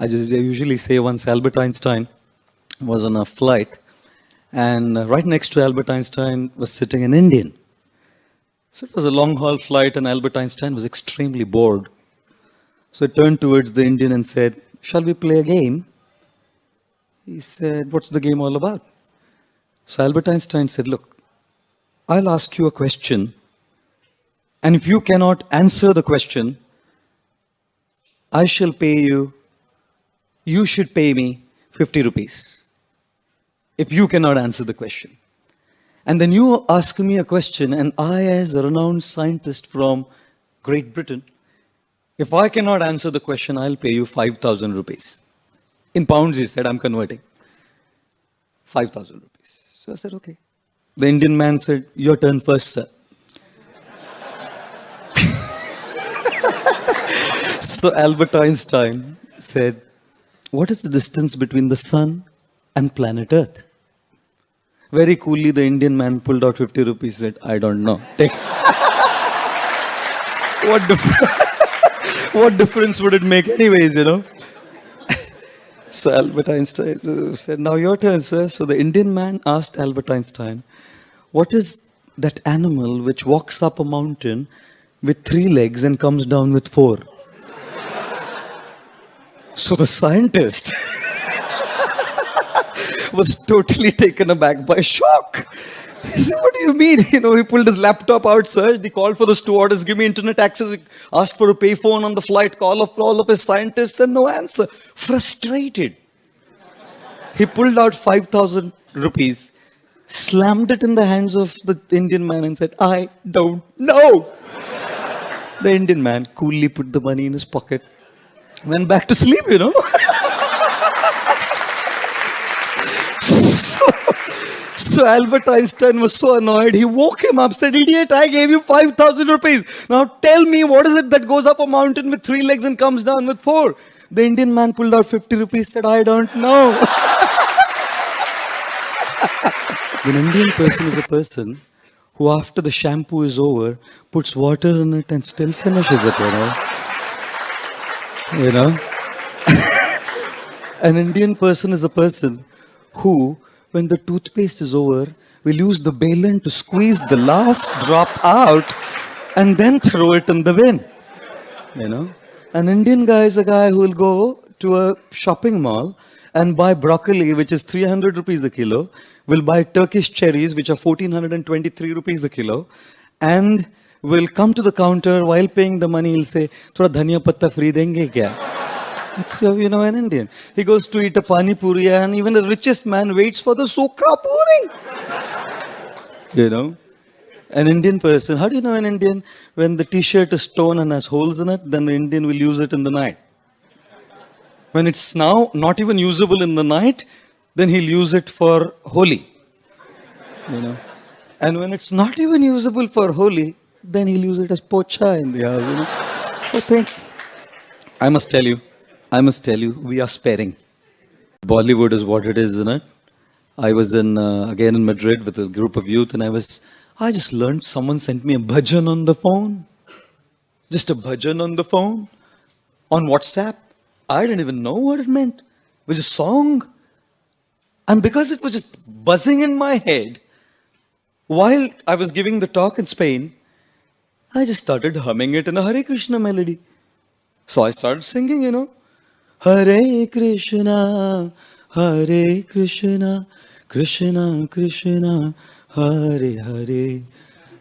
I usually say once Albert Einstein was on a flight, and right next to Albert Einstein was sitting an Indian. So it was a long-haul flight, and Albert Einstein was extremely bored. So he turned towards the Indian and said, "Shall we play a game?" He said, "What's the game all about?" So Albert Einstein said, "Look, I'll ask you a question, and if you cannot answer the question, I shall pay you, you should pay me 50 rupees. If you cannot answer the question. And then you ask me a question, and I, as a renowned scientist from Great Britain, if I cannot answer the question, I'll pay you 5,000 rupees. In pounds, he said, I'm converting. 5,000 rupees. So I said, okay. The Indian man said, your turn first, sir. So Albert Einstein said, what is the distance between the sun and planet Earth? Very coolly, the Indian man pulled out 50 rupees, said, I don't know. Take. What difference would it make anyways, you know? So Albert Einstein said, now your turn, sir. So the Indian man asked Albert Einstein, what is that animal which walks up a mountain with 3 legs and comes down with 4? So the scientist was totally taken aback by shock. He said, what do you mean? You know, he pulled his laptop out, searched, he called for the stewardess, give me internet access, he asked for a payphone on the flight, call of all of his scientists, and no answer. Frustrated. He pulled out 5,000 rupees, slammed it in the hands of the Indian man and said, I don't know. The Indian man coolly put the money in his pocket, went back to sleep, you know. So Albert Einstein was so annoyed, he woke him up, said, idiot, I gave you 5,000 rupees. Now tell me, what is it that goes up a mountain with 3 legs and comes down with 4? The Indian man pulled out 50 rupees, said, I don't know. An Indian person is a person who after the shampoo is over, puts water in it and still finishes it, you know. You know? An Indian person is a person who, when the toothpaste is over, will use the baleen to squeeze the last drop out and then throw it in the bin. You know? An Indian guy is a guy who will go to a shopping mall and buy broccoli, which is 300 rupees a kilo, will buy Turkish cherries, which are 1423 rupees a kilo, and will come to the counter while paying the money, he'll say, thoda dhaniya patta free denge kya? So, you know, an Indian. He goes to eat a pani puri, and even the richest man waits for the sukha puri. You know? An Indian person, how do you know an Indian? When the t-shirt is torn and has holes in it, then the Indian will use it in the night. When it's now not even usable in the night, then he'll use it for Holi. You know? And when it's not even usable for Holi, then he'll use it as pocha in the house. You know? So I think, I must tell you, we are sparing. Bollywood is what it is, isn't it? I was again in Madrid with a group of youth, and I just learned, someone sent me a bhajan on the phone. Just a bhajan on the phone. On WhatsApp. I didn't even know what it meant. It was a song. And because it was just buzzing in my head, while I was giving the talk in Spain, I just started humming it in a Hare Krishna melody. So I started singing, you know. Hare Krishna, Hare Krishna, Krishna Krishna, Hare Hare,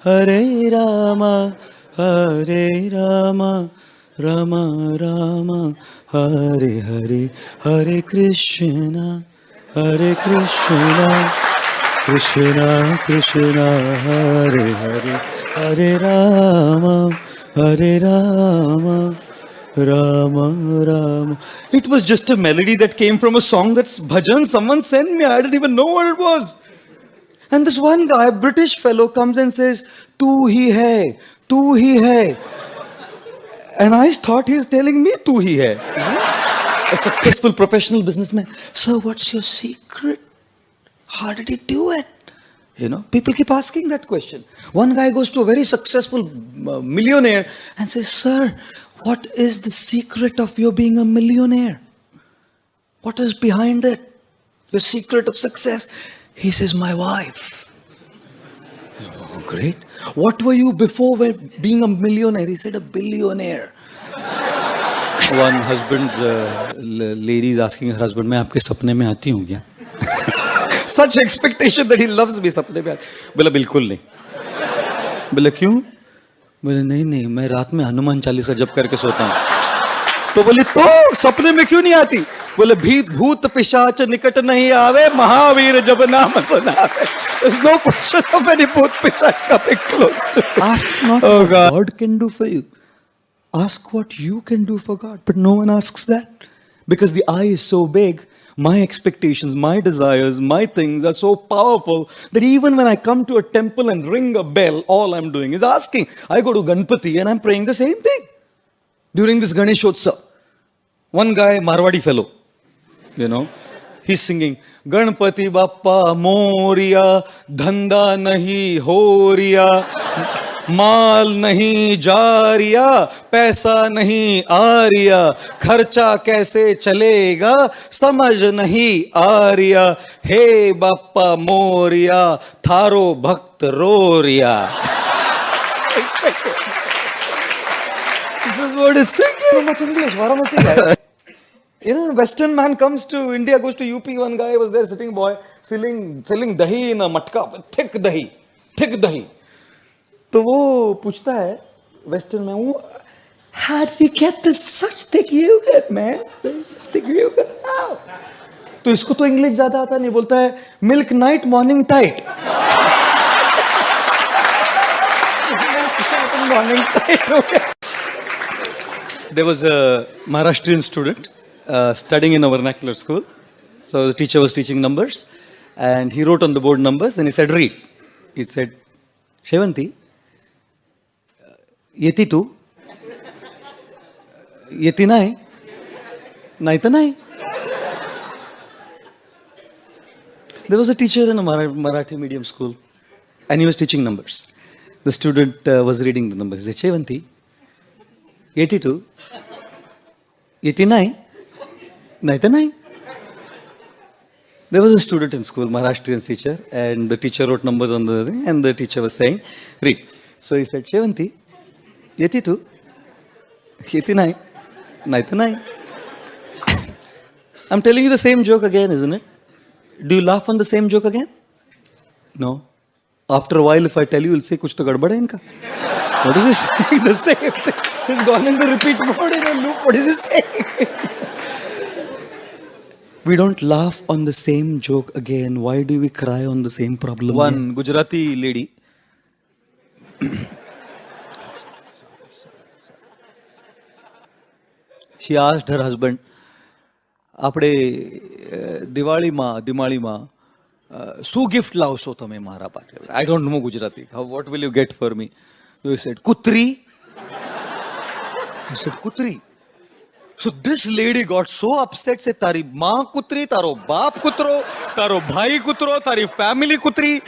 Hare Rama, Hare Rama, Rama Rama, Hare Hare, Hare Krishna, Hare Krishna, Krishna Krishna, Hare Hare, Hare Rama, Hare Rama, Rama Rama. It was just a melody that came from a song that's bhajan someone sent me. I didn't even know what it was. And this one guy, a British fellow, comes and says, Tu hi hai, tu hi hai. And I thought he's telling me tu hi hai. A successful professional businessman. So what's your secret? How did he do it? You know, people keep asking that question. One guy goes to a very successful millionaire and says, sir, what is the secret of your being a millionaire? What is behind it? The secret of success? He says, my wife. Oh, great. What were you before being a millionaire? He said, a billionaire. One husband's lady is asking her husband, मैं आपके सपने में आती हूँ क्या? Such expectation that he loves me, सपने में बोला बिल्कुल नहीं. बोले क्यों? बोले नहीं मैं रात में हनुमान चालीसा जप करके सोता हूँ. तो बोले तो सपने में क्यों नहीं आती? बोले भूत पिशाच निकट नहीं आवे, महावीर जब नाम सुनावे. There's no question of any bhoot pichach coming close to you. Ask not what God can do for you. Ask what you can do for God. But no one asks that. Because the I is so big, my expectations, my desires, my things are so powerful that even when I come to a temple and ring a bell, all I'm doing is asking. I go to Ganpati and I'm praying the same thing. During this Ganeshotsav, one guy, Marwadi fellow, he's singing, Ganpati Bappa Moria, Dhanda nahi horiya, माल नहीं जारिया, पैसा नहीं आरिया, खर्चा कैसे चलेगा समझ नहीं आरिया, हे बाप्पा मोरिया थारो भक्त रोरिया. This is what is singing. So much English. Varanasi. Western man comes to India, goes to UP. One guy was there, sitting boy, selling dahi in a matka, thick dahi. तो वो पूछता है वेस्टर्न में, वो how did you get this such thick yogurt man, such thick yogurt? तो इसको तो English ज्यादा आता नहीं, बोलता है milk night morning tight. Morning tight. There was a Maharashtrian student studying in a vernacular school. So the teacher was teaching numbers and he wrote on the board numbers and he said read. He said Shevanti, येती तू, येती नाही, नाही तर नाही. There was a teacher in a Marathi medium school and he was teaching numbers. The student was reading the numbers. He said, Shevanti, येती तू, येती नाही, नाही तर नाही. There was a student in school, Maharashtrian teacher, and the teacher wrote numbers on the thing and the teacher was saying, read. So he said, Shevanti, येती तू, येती नाही, नाही तर नाही. I'm telling you the same joke again, isn't it? Do you laugh on the same joke again? No. After a while, if I tell you, you'll say, कुछ तो गड़बड़ है इनका. What is he saying? The same thing. He's gone in the repeat mode in a loop. What is he saying? We don't laugh on the same joke again. Why do we cry on the same problem? One Gujarati lady. She asked her husband, આપણે દિવાળીમાં શું gift લાવશો તમે મારા માટે? I don't know Gujarati. What will you get for me? So he said, kutri. He said, kutri. So this lady got so upset, said, તારી માં કુતરી, તારો બાપ કૂતરો, તારો ભાઈ કૂતરો, તારી family કૂતરી.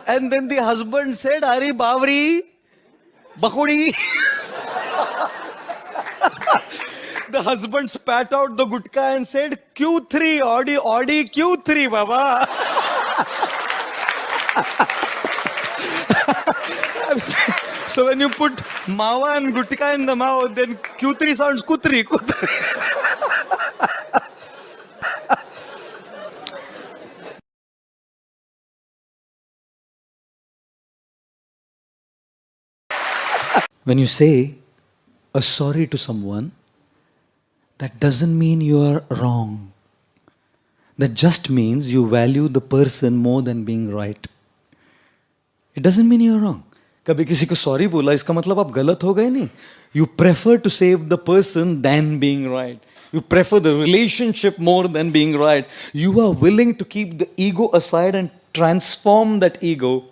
And then the husband said, અરે Bawri, બકુડી. The husband spat out the gutka and said, Q3, Audi Q3, Baba. So when you put mawa and gutka in the mouth, then Q3 sounds kutri. When you say a sorry to someone, that doesn't mean you are wrong. That just means you value the person more than being right. It doesn't mean you're wrong. कभी किसी को sorry बोला, इसका मतलब आप गलत हो गए नहीं. You prefer to save the person than being right. You prefer the relationship more than being right. You are willing to keep the ego aside and transform that ego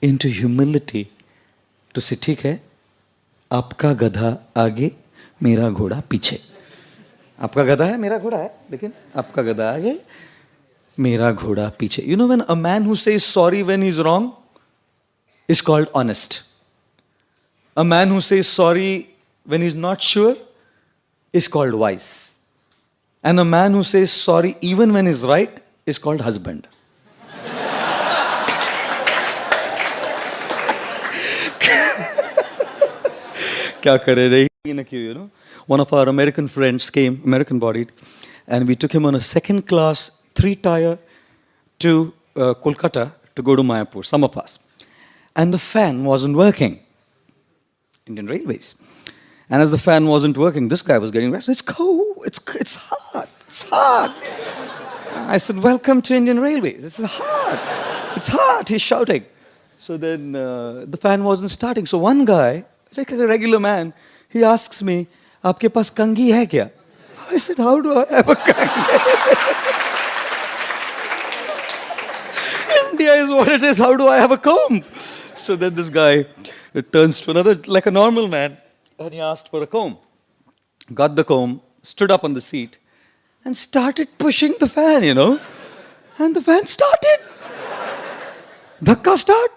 into humility. To say, ठीक है, आपका गधा आगे, मेरा घोड़ा पीछे. आपका गधा है, मेरा घोड़ा है, लेकिन आपका गधा आगे, मेरा घोड़ा पीछे. You know, when a man who says sorry when he's wrong is called honest. A man who says sorry when he's not sure is called wise. And a man who says sorry even when he's right is called husband. Kya kare rahi? You know, one of our American friends came, American bodied, and we took him on a second class 3-tier to Kolkata to go to Mayapur, some of us. And the fan wasn't working. Indian Railways. And as the fan wasn't working, this guy was getting restless. It's cold, it's hot, it's hot. I said, welcome to Indian Railways. It's hot, he's shouting. So then the fan wasn't starting. So one guy, like a regular man, he asks me, "Aapke paas kangi hai kya?" I said, how do I have a kangi? India is what it is, how do I have a comb? So then this guy turns to another, like a normal man, and he asked for a comb. Got the comb, stood up on the seat, and started pushing the fan, you know. And the fan started. Dhakka start.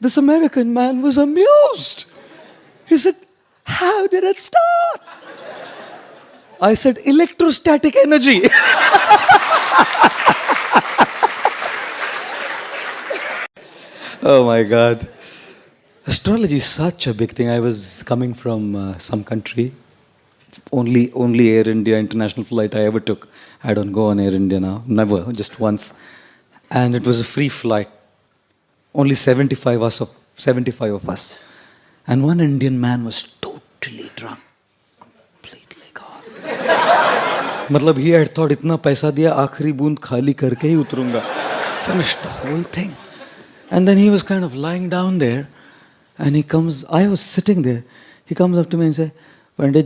This American man was amused. He said, how did it start? I said, electrostatic energy. Oh my God. Astrology is such a big thing. I was coming from some country. Only Air India international flight I ever took. I don't go on Air India now. Never, just once. And it was a free flight. Only 75 of us. And one Indian man was totally drunk. Completely gone. Matlab, he had thought, itna paisa diya, aakhri boond khali karke hi utrunga. Finished the whole thing. And then he was kind of lying down there. And he comes, I was sitting there. He comes up to me and says, Pandit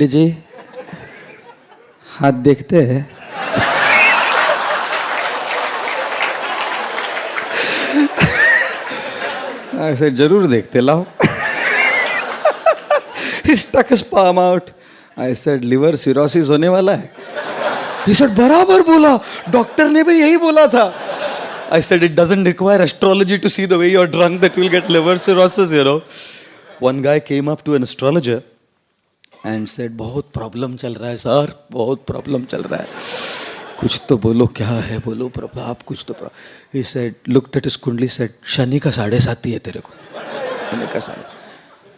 ji, हाथ देखते हैं? I said, जरूर देखते लाओ. He stuck his palm out. I said, liver cirrhosis होने वाला है. He said, बराबर बोला. डॉक्टर ने भी यही बोला था. I said, it doesn't require astrology to see the way you're drunk that you'll get liver cirrhosis, you know. One guy came up to an astrologer and said, बहुत problem चल रहा है सर, बहुत प्रॉब्लम चल रहा है. कुछ तो बोलो, क्या है बोलो प्रॉब्लम, आप कुछ तो problem. He said, looked at his कुंडली, said, शनि का 7.5 है तेरे को. शनि का 7.5.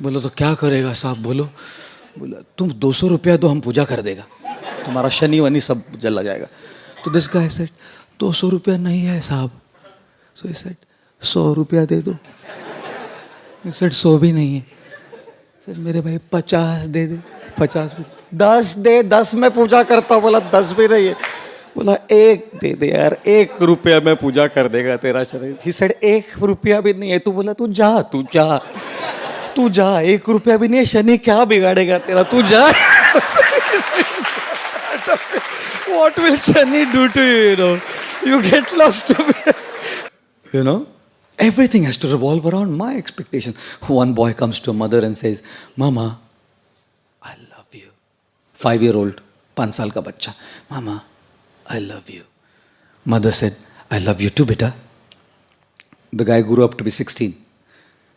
बोलो तो क्या करेगा साहब, बोलो. बोला तुम 200 रुपया दो, हम पूजा कर देगा, तुम्हारा शनि वनी सब जला जाएगा. तो this guy said, 200 रुपया नहीं है साहब. So he said, 100 रुपया दे दो. He said, 100 भी नहीं है. सर मेरे भाई 50 दे दे. 50 10 दे, 10 में पूजा करता हूँ. बोला 10 भी नहीं है. बोला 1 दे दे यार, 1 रुपया में पूजा कर देगा तेरा शरीर. He said, 1 रुपया भी नहीं है. तू बोला तू जा 1 रुपया भी नहीं है, शनि क्या बिगाड़ेगा तेरा, तू जा. What will Shani do to you, you know? You get lost to me. You know? Everything has to revolve around my expectations. One boy comes to a mother and says, Mama, I love you. 5-year-old, 5 saal ka bachcha. Mama, I love you. Mother said, I love you too, beta. The guy grew up to be 16.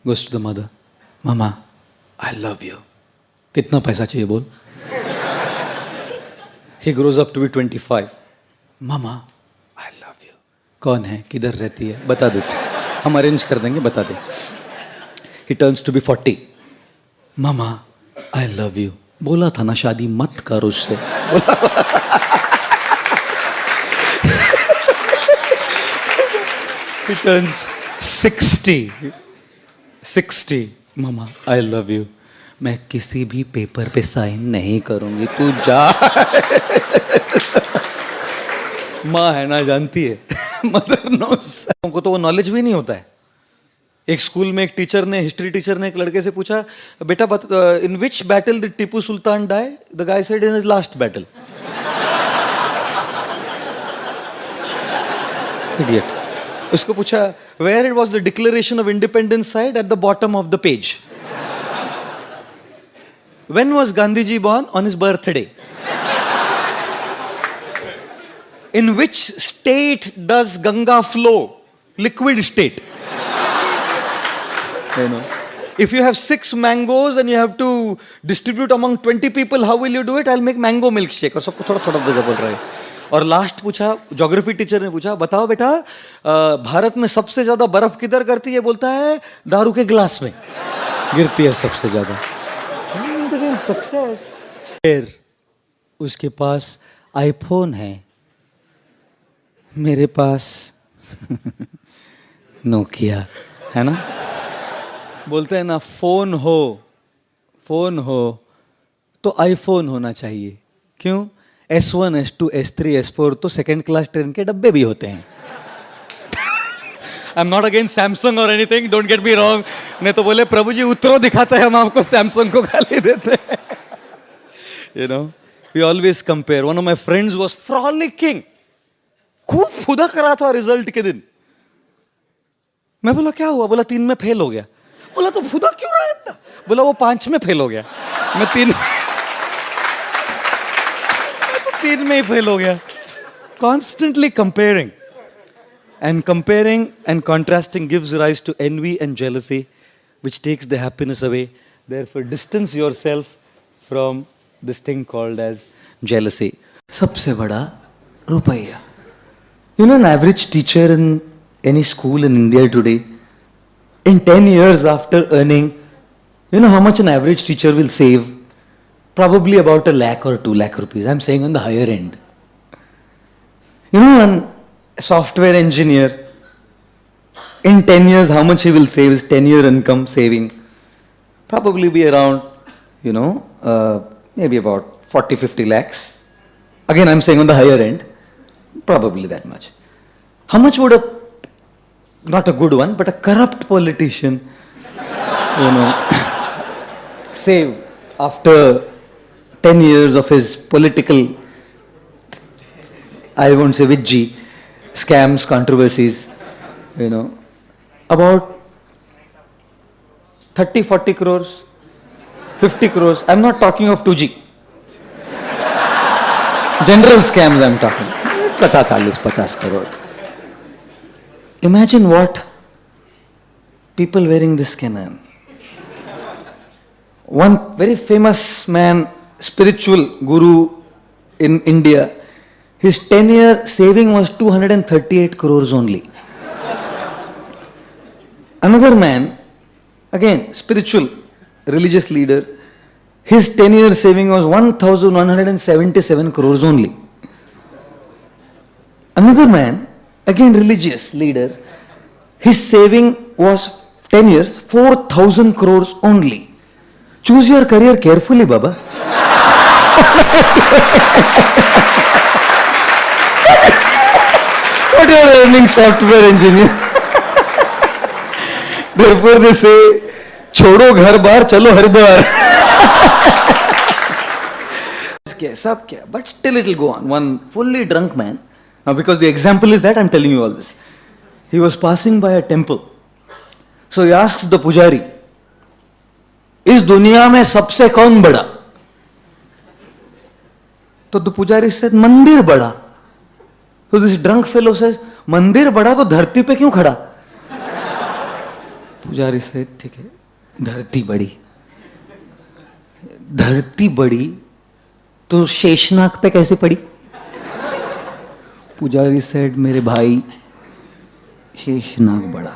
Goes to the mother, Mama, I love you. Kitna paisa chahiye bol? He grows up to be 25. Mama, I love you. कौन है, किधर रहती है, बता दे. हम arrange कर देंगे, बता दे. He turns to be 40. Mama, I love you. बोला था ना शादी मत कर उससे. He turns 60. Mama, I love you. मैं किसी भी पेपर पे साइन नहीं करूंगी, तू जा. माँ है ना, जानती है. Mother knows. उनको तो वो नॉलेज भी नहीं होता है. एक स्कूल में एक टीचर ने, हिस्ट्री टीचर ने एक लड़के से पूछा, बेटा in which battle did Tipu Sultan die? The guy said in his last battle. Idiot. उसको पूछा, where it was the declaration of independence signed? At the bottom of the page. When was Gandhiji born? On his birthday. In which state does Ganga flow? Liquid state. You know, if you have 6 mangoes and you have to distribute among 20 people, how will you do it? I'll make mango milkshake. और सबको थोड़ा थोड़ा देगा बोल रहा है. और last पूछा, ज्योग्राफी टीचर ने पूछा, बताओ बेटा भारत में सबसे ज्यादा बर्फ किधर करती है? बोलता है दारू के गिलास में गिरती है सबसे ज्यादा. सक्सेस. फिर उसके पास आईफोन है, मेरे पास नोकिया है ना. बोलते हैं ना, फोन हो तो आईफोन होना चाहिए. क्यों? S1, S2, S3, S4 तो सेकेंड क्लास ट्रेन के डब्बे भी होते हैं. I am not against Samsung और anything, don't get me wrong. नहीं तो बोले प्रभु जी उतरो दिखाते हैं, हम आपको सैमसंग को गाली देते हैं. You know, we always compare. One of my friends was frolicking, खूब फुदक रहा था रिजल्ट के दिन. मैं बोला क्या हुआ? बोला 3 में फेल हो गया. बोला तो फुदक क्यों रहा है इतना? बोला वो 5 में फेल हो गया, मैं 3 में ही फेल हो गया. Constantly comparing and contrasting gives rise to envy and jealousy, which takes the happiness away. Therefore, distance yourself from this thing called as jealousy. सबसे बड़ा रुपया. You know, an average teacher in any school in India today, in 10 years after earning, you know how much an average teacher will save? Probably about 1 lakh or 2 lakh rupees. I'm saying on the higher end. You know, a software engineer, in 10 years, how much he will save? His 10-year income saving probably be around, you know, maybe about 40-50 lakhs. Again, I'm saying on the higher end, probably that much. How much would not a good one, but a corrupt politician, you know, save after 10 years of his political, I won't say Vijji, scams, controversies, you know, about 30-40 crores, 50 crores. I'm not talking of 2G. General scams I'm talking. 50 crore. Imagine what people wearing this can earn. One very famous man, spiritual guru in India, his 10-year saving was 238 crores only. Another man, again spiritual, religious leader, his 10-year saving was 1177 crores only. Another man, again religious leader, his saving was 10 years, 4,000 crores only. Choose your career carefully, Baba. What you are earning, software engineer? Therefore they say, छोड़ो घर बार चलो हरिद्वार. सब क्या, but still it will go on. One fully drunk man. Now because the example is that I'm telling you all this. He was passing by a temple. So he asks the pujari, इस दुनिया में सबसे कौन बड़ा? तो the pujari said, मंदिर बड़ा. So this drunk fellow says, मंदिर बड़ा तो धरती पे क्यों खड़ा? पुजारी said, ठीक है, धरती बड़ी. धरती बड़ी तो शेषनाग पे कैसे पड़ी? पुजारी said, मेरे भाई, शेषनाग बड़ा.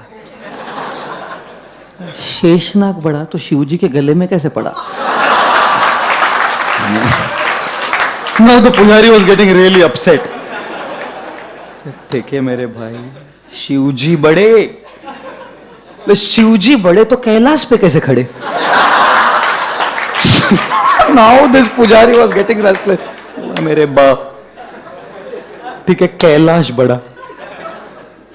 शेषनाग बड़ा तो शिवजी के गले में कैसे पड़ा? Now the pujari was getting really upset. ठीक है मेरे भाई, शिवजी बड़े, तो शिवजी बड़े तो कैलाश पे कैसे खड़े? Now this pujari was getting restless. मेरे बाप, ठीक है कैलाश बड़ा,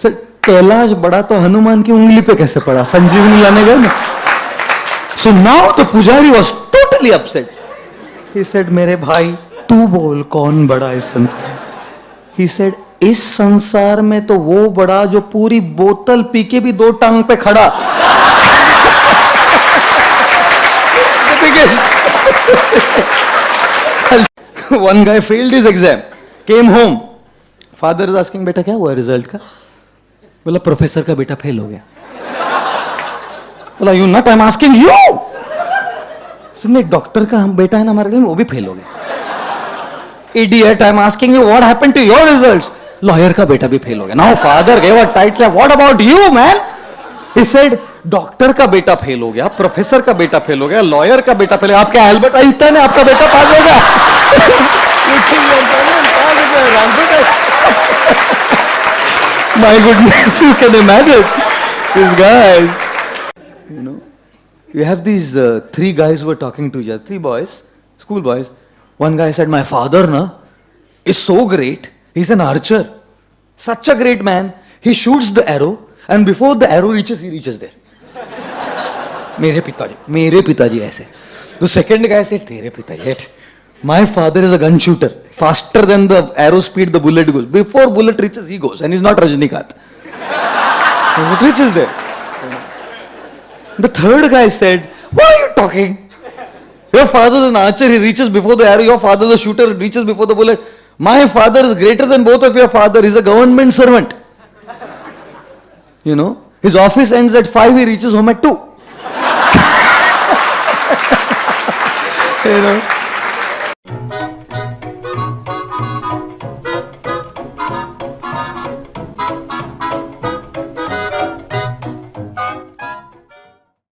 सर कैलाश बड़ा तो हनुमान की उंगली पे कैसे पड़ा? संजीवनी लाने गए ना. So now the pujari was totally upset. He said, मेरे भाई तू बोल कौन बड़ा इस संसार? He said, इस संसार में तो वो बड़ा जो पूरी बोतल पी के भी 2 टांग पे खड़ा. One guy failed his exam, came home. Father is asking, बेटा क्या हुआ रिजल्ट का? बोला प्रोफेसर का बेटा फेल हो गया. बोला you nut, I'm asking you. सुनने एक डॉक्टर का हम बेटा है ना हमारे लिए, वो भी फेल हो गया. Idiot, I'm asking you what happened to your results? Lawyer का बेटा भी फेल हो गया. Now father gave a tight slap. What about you, man? He said, doctor का बेटा फेल हो गया, प्रोफेसर का बेटा फेल हो गया, लॉयर का बेटा फेल हो गया, आपका एल्बर्ट आइंस्टाइन है, आपका बेटा पास हो गया. My goodness, you can imagine these guys. You know, you have these three guys who were talking to each other, three boys, school boys. One guy said, my father is so great, he's an archer, such a great man, he shoots the arrow and before the arrow reaches, he reaches there. मेरे पिताजी ऐसे. The second guy said, तेरे पिताजी. My father is a gun shooter. Faster than the arrow speed, the bullet goes. Before bullet reaches, he goes. And he's not Rajnikant. It reaches there. The third guy said, what are you talking? Your father is an archer. He reaches before the arrow. Your father is a shooter. Reaches before the bullet. My father is greater than both of your father. He's a government servant. You know, his office ends at 5. He reaches home at 2. You know.